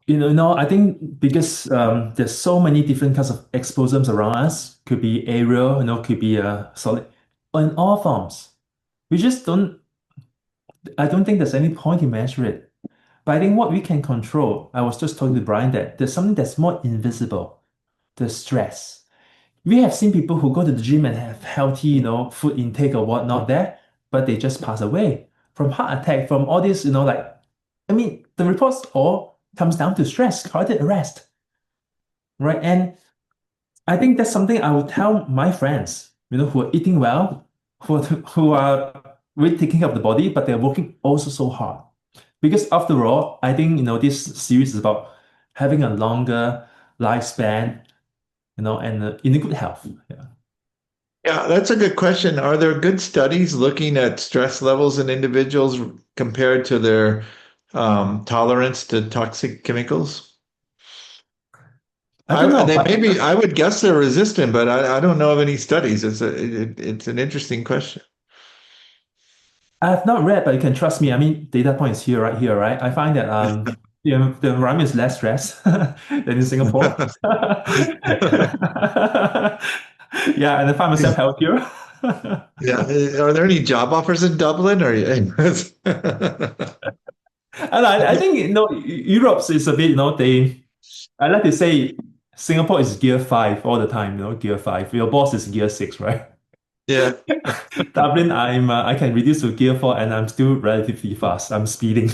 I think because there's so many different kinds of exposomes around us, could be aerial, could be solid, in all forms. I don't think there's any point in measure it. But I think what we can control, I was just talking to Brian that there's something that's more invisible, the stress. We have seen people who go to the gym and have healthy, food intake or whatnot there, but they just pass away from heart attack, from all this, the reports all comes down to stress, cardiac arrest, right? And I think that's something I would tell my friends, who are eating well, who are really taking care of the body, but they're working also so hard. Because after all, I think, this series is about having a longer lifespan, and in a good health. Yeah. Yeah, that's a good question. Are there good studies looking at stress levels in individuals compared to their tolerance to toxic chemicals? I don't know. I would guess they're resistant, but I don't know of any studies. It's an interesting question. I have not read, but you can trust me. I mean, data points here, right here, right? I find that the environment is less stress than in Singapore. Yeah, and I find myself healthier. Yeah. Are there any job offers in Dublin or And I think Europe is a bit, I like to say Singapore is gear 5 all the time, gear 5. Your boss is gear 6, right? Yeah. Dublin, I can reduce to gear 4 and I'm still relatively fast. I'm speeding.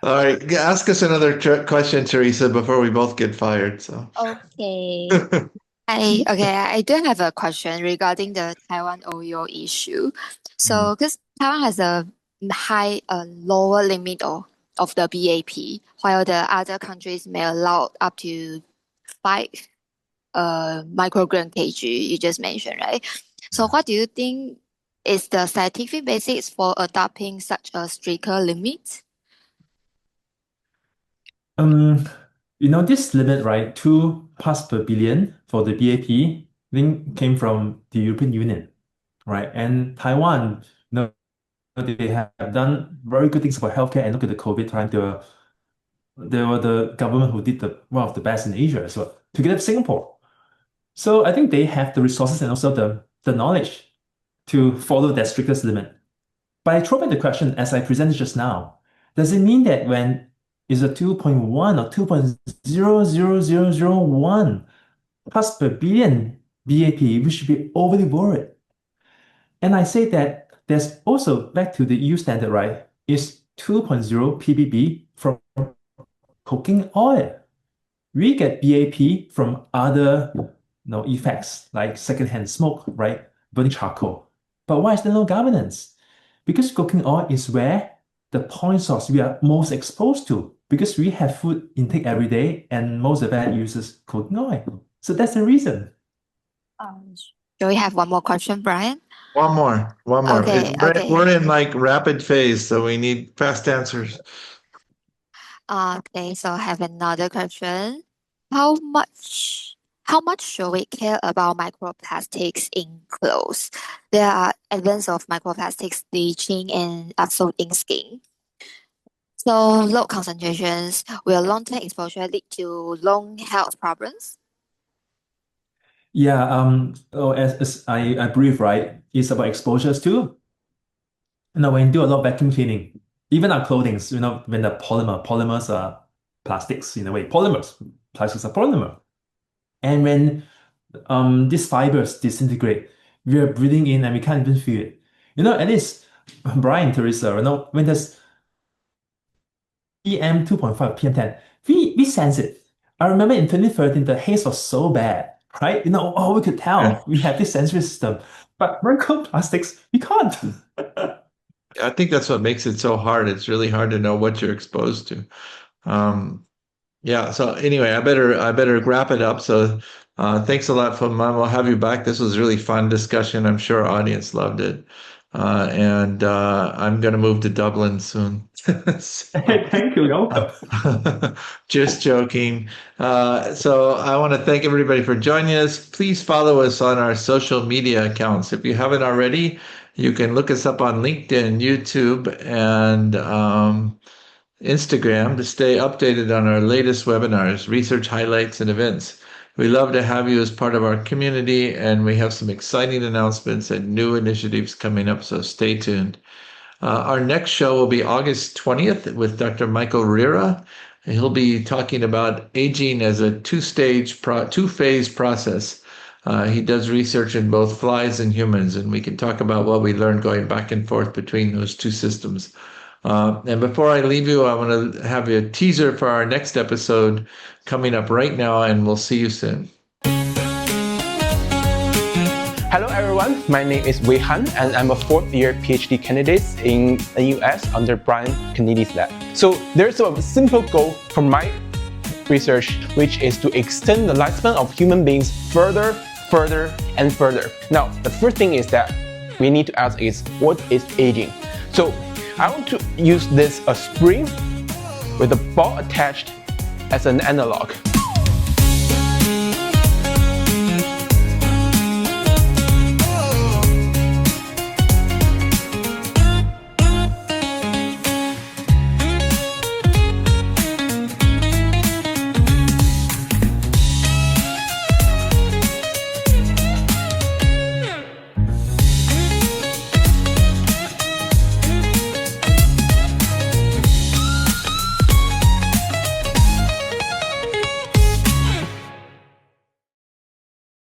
All right, ask us another question, Teresa, before we both get fired. So. Okay. I do have a question regarding the Taiwan OYO issue. So, because Taiwan has a lower limit of the BAP, while the other countries may allow up to 5 microgram kg, you just mentioned, right? So, what do you think is the scientific basis for adopting such a stricter limit? This limit, right, 2 parts per billion for the BAP, thing came from the European Union, right? And Taiwan, they have done very good things for healthcare. And look at the COVID time, they were the government who did one of the best in Asia as well, together with Singapore. So I think they have the resources and also the knowledge to follow that strictest limit. But I throw back the question, as I presented just now, does it mean that when is a 2.1 or 2.00001 parts per billion BAP, we should be overly worried? And I say that there's also, back to the EU standard, right, is 2.0 ppb from cooking oil. We get BAP from other effects like secondhand smoke, right, burning charcoal. But why is there no governance? Because cooking oil is where the point source we are most exposed to, because we have food intake every day and most of that uses cooking oil. So that's the reason. Do we have one more question, Brian? One more. Okay. We're in like rapid phase, so we need fast answers. Okay, so I have another question. How much should we care about microplastics in clothes? There are evidence of microplastics leaching and absorbing skin. So low concentrations will long-term exposure lead to long health problems? Yeah, as I brief, right, it's about exposures too. When you do a lot of vacuum cleaning, even our clothing, when the polymers are plastics in a way, plastics are polymer. And when these fibers disintegrate, we are breathing in and we can't even feel it. At least, Brian, Teresa, when there's PM 2.5, PM 10, we sense it. I remember in 2013, the haze was so bad, right? We could tell we have this sensory system, but microplastics, we can't. I think that's what makes it so hard. It's really hard to know what you're exposed to. Yeah. So anyway, I better wrap it up. So thanks a lot, Fung. We'll have you back. This was a really fun discussion. I'm sure our audience loved it. And I'm going to move to Dublin soon. Thank you. Welcome. Just joking. So I want to thank everybody for joining us. Please follow us on our social media accounts. If you haven't already, you can look us up on LinkedIn, YouTube, and Instagram to stay updated on our latest webinars, research highlights, and events. We love to have you as part of our community, and we have some exciting announcements and new initiatives coming up, so stay tuned. Our next show will be August 20th with Dr. Michael Riera. He'll be talking about aging as a two-phase process. He does research in both flies and humans, and we can talk about what we learned going back and forth between those two systems. And before I leave you, I want to have a teaser for our next episode coming up right now, and we'll see you soon. Hello everyone, my name is Wei Han and I'm a 4th-year PhD candidate in the US under Brian Kennedy's lab. So there's a simple goal for my research, which is to extend the lifespan of human beings further, and further. Now, the first thing is that we need to ask is, what is aging? So I want to use a spring with a ball attached as an analog.